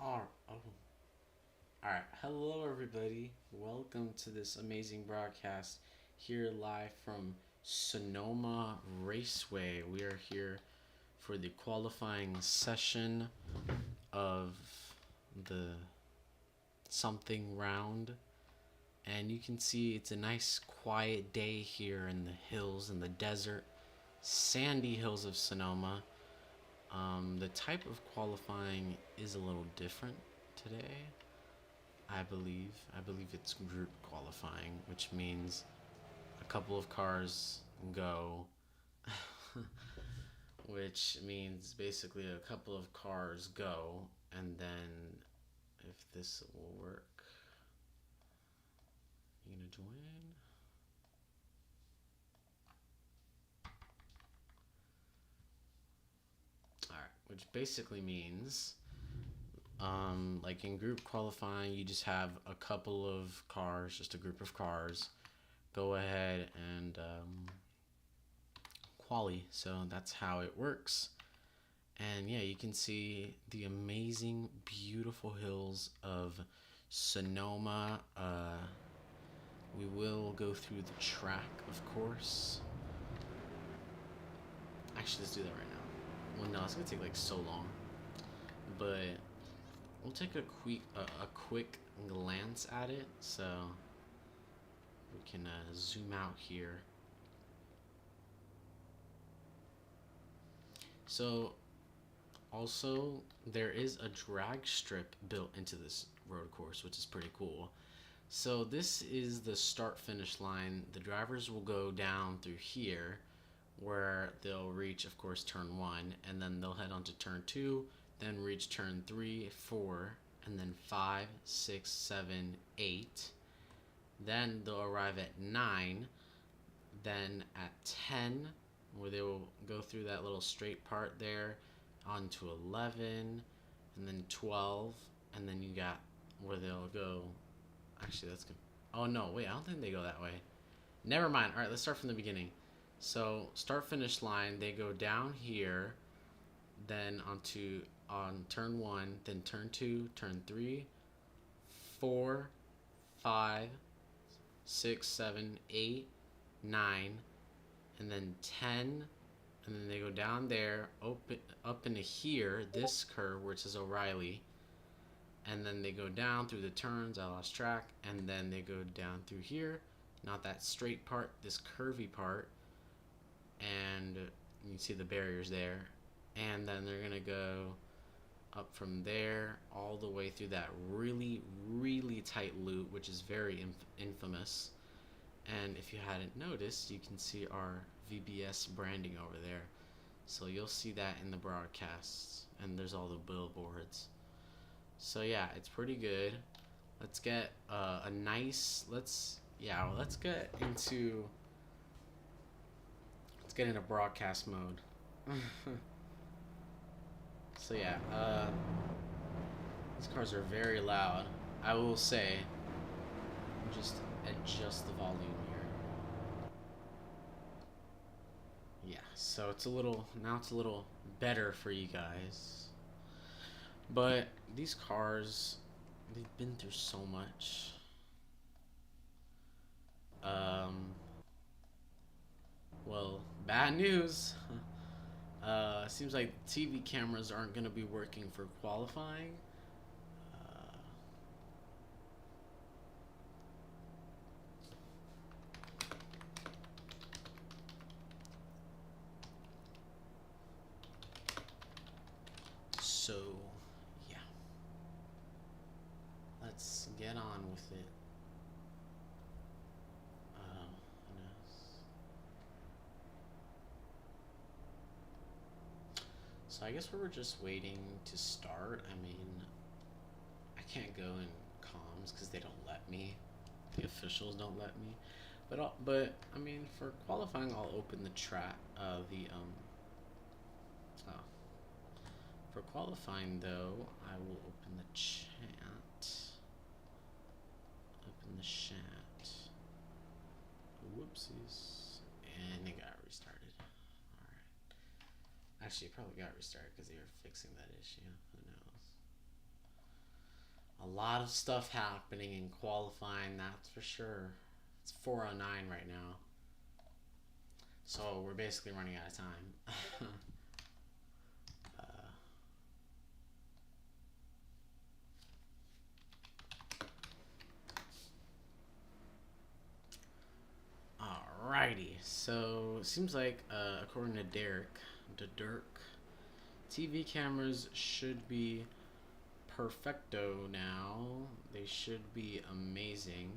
Oh, all right. Hello, everybody. Welcome to this amazing broadcast here live from Sonoma Raceway. We are here for the qualifying session of the something round. And you can see it's a nice quiet day here in the hills in the desert, sandy hills of Sonoma. The type of qualifying is a little different today. I believe it's group qualifying, which means a couple of cars go, which means basically a couple of cars go, and then if this will work, you gonna join? All right, which basically means, like in group qualifying, you just have a couple of cars, just a group of cars, go ahead and quali. So that's how it works. And yeah, you can see the amazing, beautiful hills of Sonoma. We will go through the track, of course. Actually, let's do that right now. Well, no, it's gonna take like so long, but we'll take a quick glance at it. So we can zoom out here. So also, there is a drag strip built into this road course, which is pretty cool. So this is the start finish line. The drivers will go down through here where they'll reach, of course, turn 1, and then they'll head on to turn 2, then reach turn 3, 4, and then 5, 6, 7, 8. Then they'll arrive at 9, then at 10, where they will go through that little straight part there, on to 11, and then 12, and then you got where they'll go. Actually, that's good. Oh no, wait, I don't think they go that way. Never mind. All right, let's start from the beginning. So start finish line, they go down here, then on turn 1, then turn 2, turn 3, 4, 5, 6, 7, 8, 9, and then 10, and then they go down there, open up into here, this curve where it says O'Reilly, and then they go down through the turns. I lost track, and then they go down through here, not that straight part, this curvy part, and you can see the barriers there, and then they're gonna go up from there all the way through that really, really tight loop, which is very infamous. And if you hadn't noticed, you can see our VBS branding over there. So you'll see that in the broadcasts, and there's all the billboards. So yeah, it's pretty good. Let's get let's get into broadcast mode. So yeah, these cars are very loud. I will say, just adjust the volume here. Yeah, so it's a little better for you guys. But these cars, they've been through so much. Well, bad news. Seems like TV cameras aren't going to be working for qualifying. Uh, so, yeah. Let's get on with it. So I guess we were just waiting to start. I mean, I can't go in comms because they don't let me. The officials don't let me. But I mean, for qualifying, I'll open the track. For qualifying though, I will open the chat. Open the chat. Whoopsies, and it got restarted. All right. Actually, it probably got restarted because they were fixing that issue. Who knows? A lot of stuff happening in qualifying, that's for sure. It's 4:09 right now. So we're basically running out of time. Alrighty, so it seems like according to Dirk, TV cameras should be perfecto now. They should be amazing.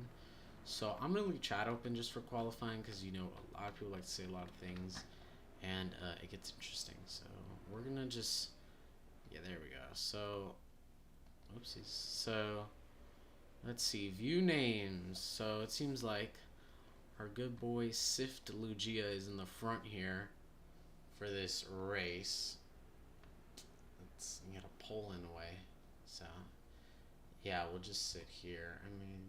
So I'm gonna leave chat open just for qualifying because you know a lot of people like to say a lot of things, and it gets interesting. So we're gonna just there we go. So oopsies. So let's see, view names. So it seems like our good boy Sift Lugia is in the front here for this race. Let's get a pole in the way. So yeah, we'll just sit here. I mean,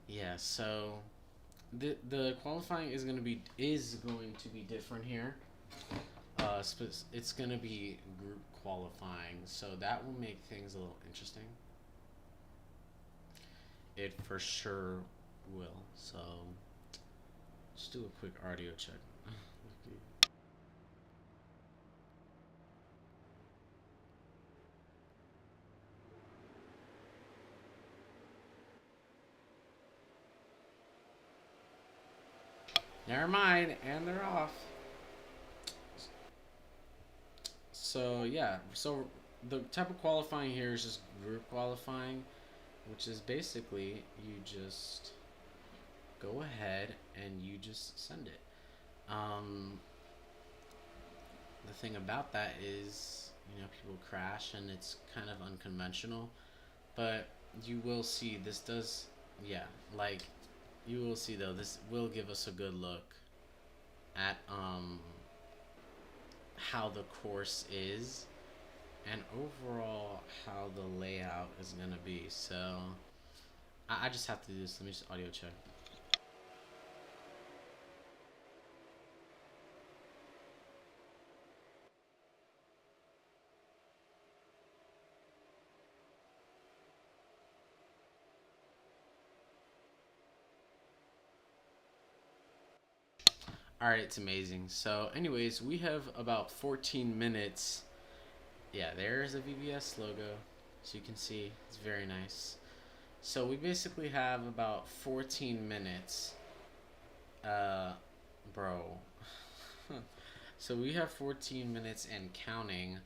yeah. So the qualifying is going to be different here. It's going to be group qualifying, so that will make things a little interesting. It for sure will. So let's do a quick audio check. Never mind, and they're off. So yeah, so the type of qualifying here is just group qualifying, which is basically you just go ahead and you just send it. The thing about that is, you know, people crash and it's kind of unconventional, but you will see this does, yeah, like you will see though, this will give us a good look at how the course is and overall how the layout is gonna be. So I just have to do this. Let me just audio check. All right, it's amazing. So anyways, we have about 14 minutes. Yeah, there's a VBS logo, so you can see it's very nice. So we basically have about 14 minutes. Bro. So we have 14 minutes and counting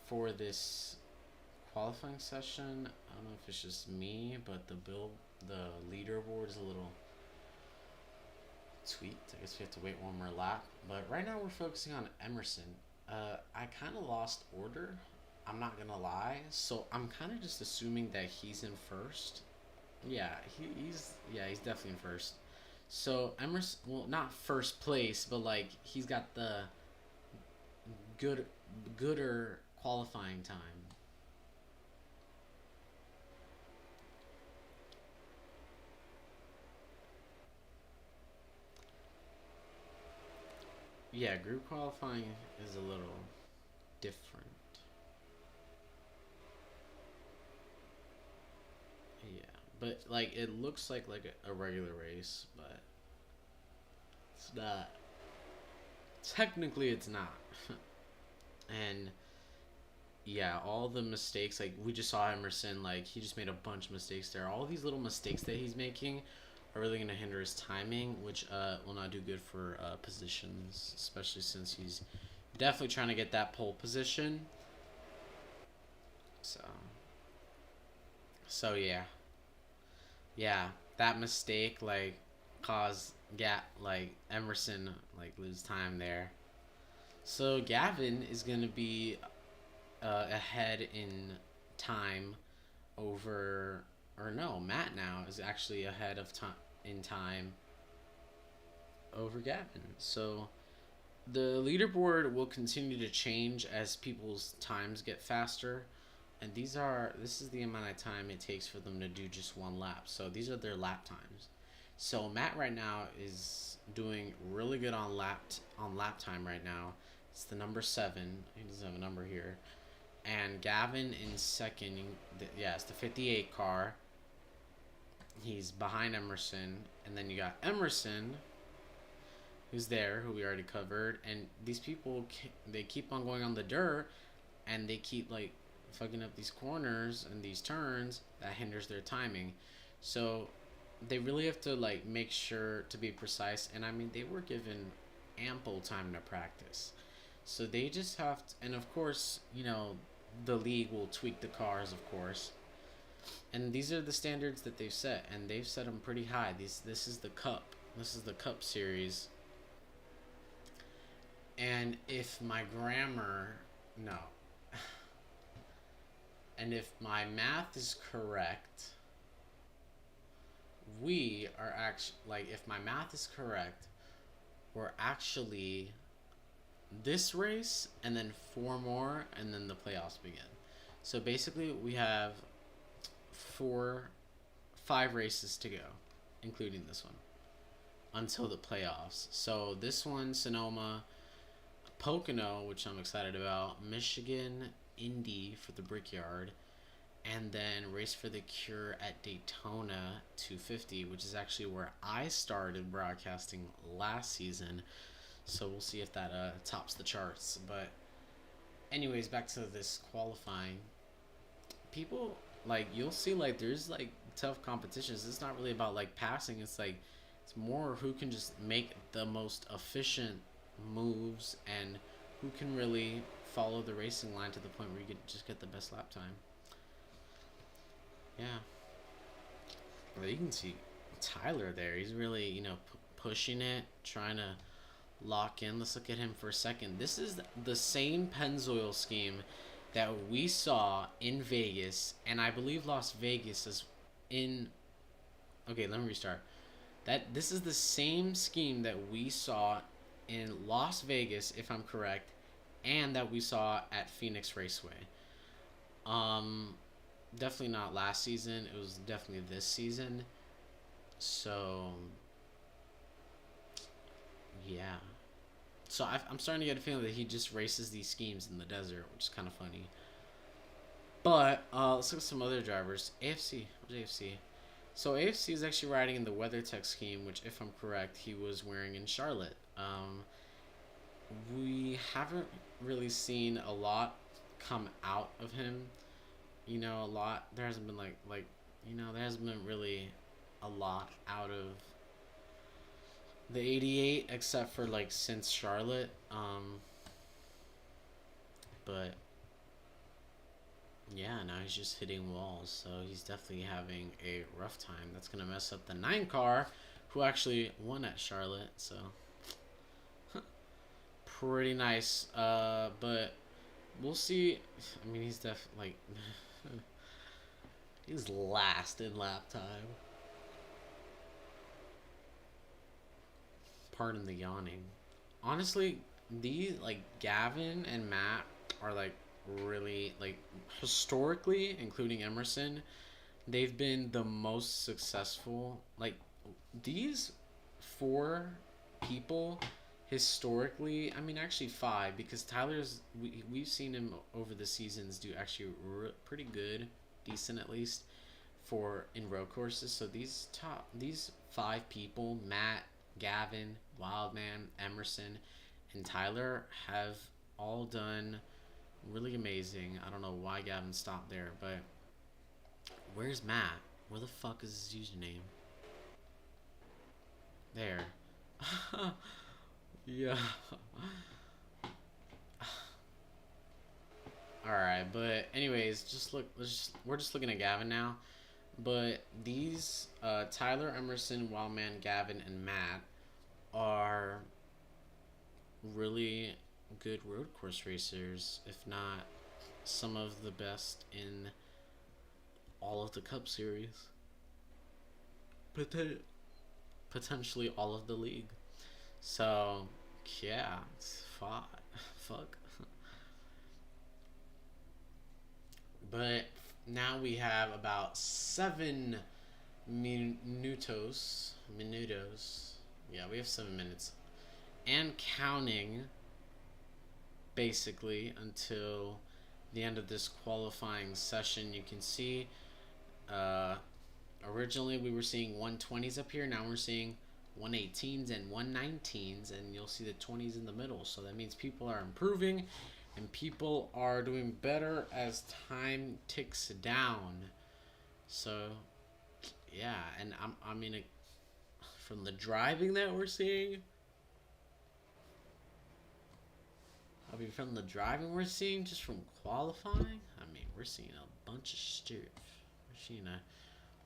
for this qualifying session. I don't know if it's just me, but the leaderboard is a little tweaked. I guess we have to wait one more lap. But right now we're focusing on Emerson. I kind of lost order. I'm not gonna lie. So I'm kind of just assuming that he's in first. Yeah, he's definitely in first. So Emerson, well, not first place, but like he's got the gooder qualifying time. Yeah, group qualifying is a little different. Yeah, but like it looks like a regular race, but it's not. Technically, it's not. And yeah, all the mistakes, like we just saw Emerson, like he just made a bunch of mistakes there. All these little mistakes that he's making are really going to hinder his timing, which will not do good for positions, especially since he's definitely trying to get that pole position. So yeah, that mistake like caused Emerson like lose time there. So Gavin is gonna be ahead in time over, or no, Matt now is actually ahead of time in time over Gavin. So the leaderboard will continue to change as people's times get faster, and this is the amount of time it takes for them to do just one lap. So these are their lap times. So Matt right now is doing really good on lap time right now. It's the number 7. He doesn't have a number here. And Gavin in second. Yeah, it's the 58 car. He's behind Emerson. And then you got Emerson, who's there, who we already covered. And these people, they keep on going on the dirt. And they keep, like, fucking up these corners and these turns. That hinders their timing. So they really have to, like, make sure to be precise. And, I mean, they were given ample time to practice. So they just have to, and of course, you know, the league will tweak the cars, of course. And these are the standards that they've set, and they've set them pretty high. This is the Cup. This is the Cup Series. And if my grammar, no. And if my math is correct, we are actually, like, if my math is correct, we're actually this race and then 4 more, and then the playoffs begin. So basically we have 5 races to go, including this one, until the playoffs. So this one, Sonoma, Pocono, which I'm excited about, Michigan, Indy for the Brickyard, and then Race for the Cure at Daytona 250, which is actually where I started broadcasting last season. So we'll see if that tops the charts. But anyways, back to this qualifying. People, like, you'll see, like, there's, like, tough competitions. It's not really about, like, passing. It's, like, it's more who can just make the most efficient moves and who can really follow the racing line to the point where you can just get the best lap time. Yeah. Well, you can see Tyler there. He's really, you know, pushing it, trying to lock in. Let's look at him for a second. This is the same Pennzoil scheme that we saw in Vegas, and I believe Las Vegas is in. Okay, let me restart. This is the same scheme that we saw in Las Vegas, if I'm correct, and that we saw at Phoenix Raceway. Definitely not last season. It was definitely this season. So yeah. So I'm starting to get a feeling that he just races these schemes in the desert, which is kind of funny. But let's look at some other drivers. AFC. Where's AFC? So AFC is actually riding in the WeatherTech scheme, which, if I'm correct, he was wearing in Charlotte. We haven't really seen a lot come out of him. You know, a lot. There hasn't been there hasn't been really a lot out of the 88, except for, like, since Charlotte. But yeah, now he's just hitting walls, so he's definitely having a rough time. That's gonna mess up the 9 car, who actually won at Charlotte. So pretty nice. But we'll see. I mean, he's definitely, like, he's last in lap time. Pardon the yawning. Honestly, these, like, Gavin and Matt are, like, really, like, historically, including Emerson, they've been the most successful. Like, these 4 people historically, I mean, actually 5, because Tyler's, we've seen him over the seasons do actually pretty good, decent at least, for in road courses. So these 5 people, Matt, Gavin, Wildman, Emerson, and Tyler, have all done really amazing. I don't know why Gavin stopped there, but where's Matt? Where the fuck is his username? There. Yeah. Alright, but anyways, we're just looking at Gavin now. But these Tyler, Emerson, Wildman, Gavin, and Matt are really good road course racers, if not some of the best in all of the Cup Series. Potentially all of the league. So yeah, it's fuck. But now we have about 7 minutos. Yeah, we have 7 minutes and counting basically until the end of this qualifying session. You can see uh, originally we were seeing 120s up here. Now we're seeing 118s and 119s, and you'll see the 20s in the middle. So that means people are improving and people are doing better as time ticks down. So yeah, and I mean, from the driving that we're seeing, from the driving we're seeing, just from qualifying, I mean, we're seeing a bunch of stuff.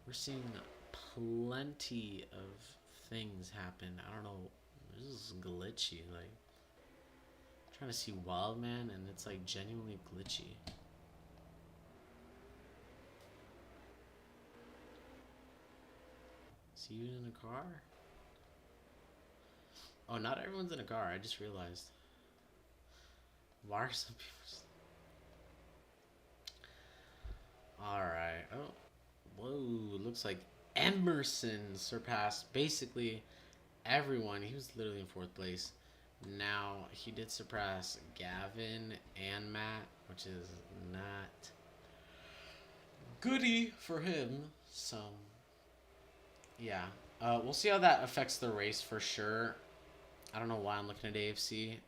We're seeing plenty of things happen. I don't know. This is glitchy. Like, I'm trying to see Wildman, and it's like genuinely glitchy. See you in a car? Oh, not everyone's in a car. I just realized. Why are some people just... Alright. Oh. Whoa. Looks like Emerson surpassed basically everyone. He was literally in 4th place. Now, he did surpass Gavin and Matt, which is not goody for him. So, yeah. We'll see how that affects the race for sure. I don't know why I'm looking at AFC.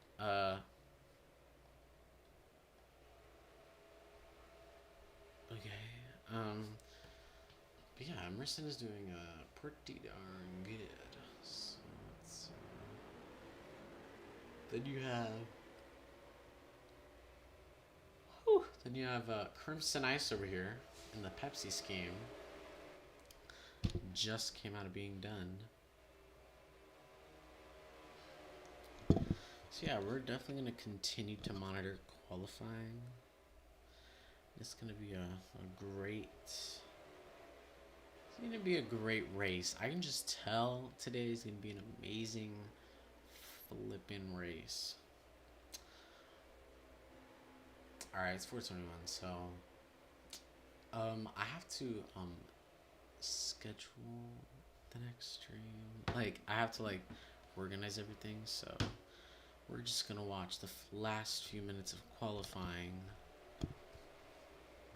Okay. But yeah, Emerson is doing pretty darn good. So let's see. Then you have... Whew, then you have Crimson Ice over here in the Pepsi scheme. Just came out of being done. So yeah, we're definitely going to continue to monitor qualifying. It's going to be a great... It's going to be a great race. I can just tell today is going to be an amazing flipping race. Alright, it's 4:21, so... I have to schedule the next stream. Like, I have to like organize everything, so we're just gonna watch the last few minutes of qualifying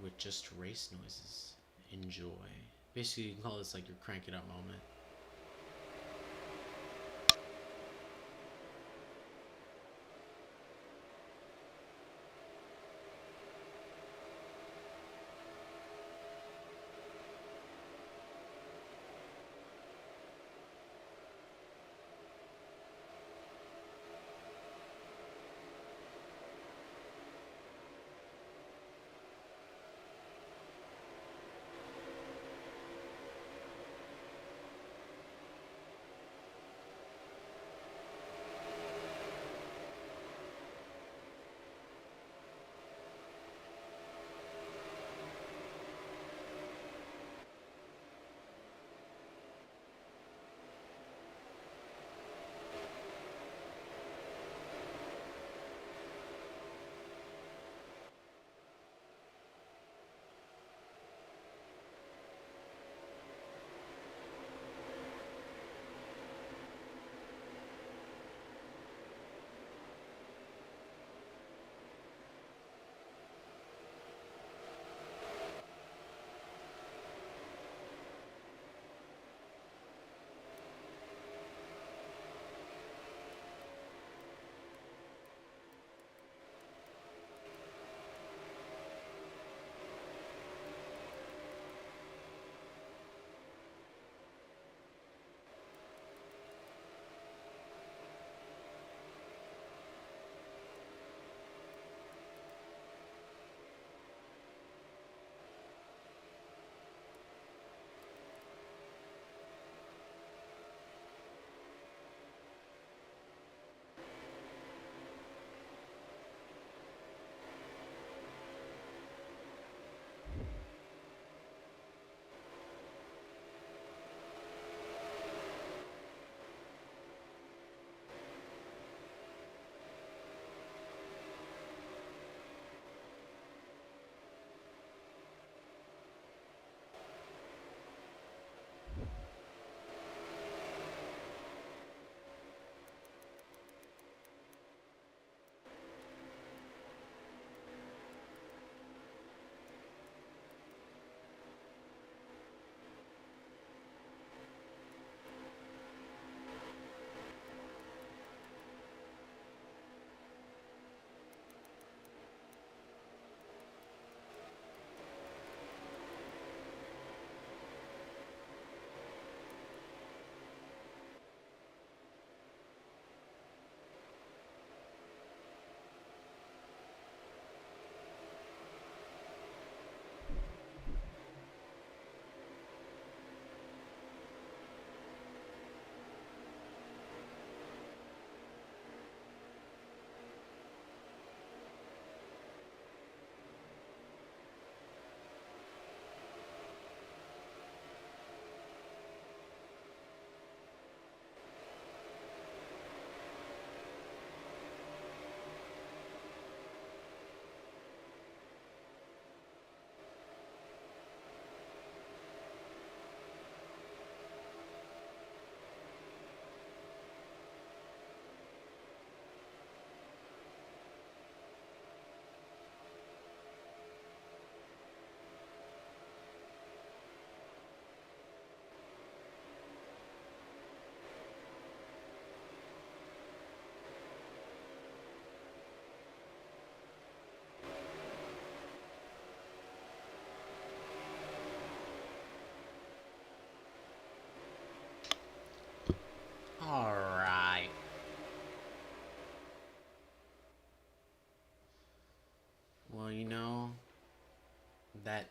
with just race noises. Enjoy. Basically, you can call this like your crank it up moment.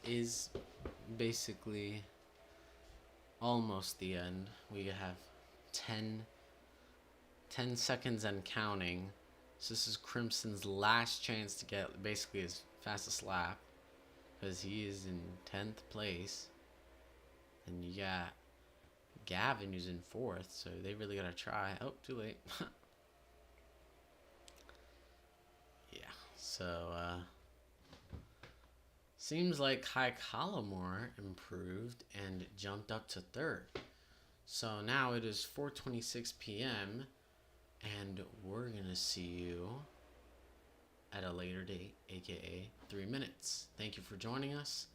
is basically almost the end. We have 10 seconds and counting. So this is Crimson's last chance to get basically his fastest lap, because he is in 10th place. And you got Gavin who's in 4th, so they really gotta try. Oh, too late. Yeah, so seems like Kai Collimore improved and jumped up to 3rd. So now it is 4:26 p.m. and we're gonna see you at a later date, aka 3 minutes. Thank you for joining us.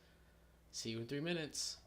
See you in 3 minutes.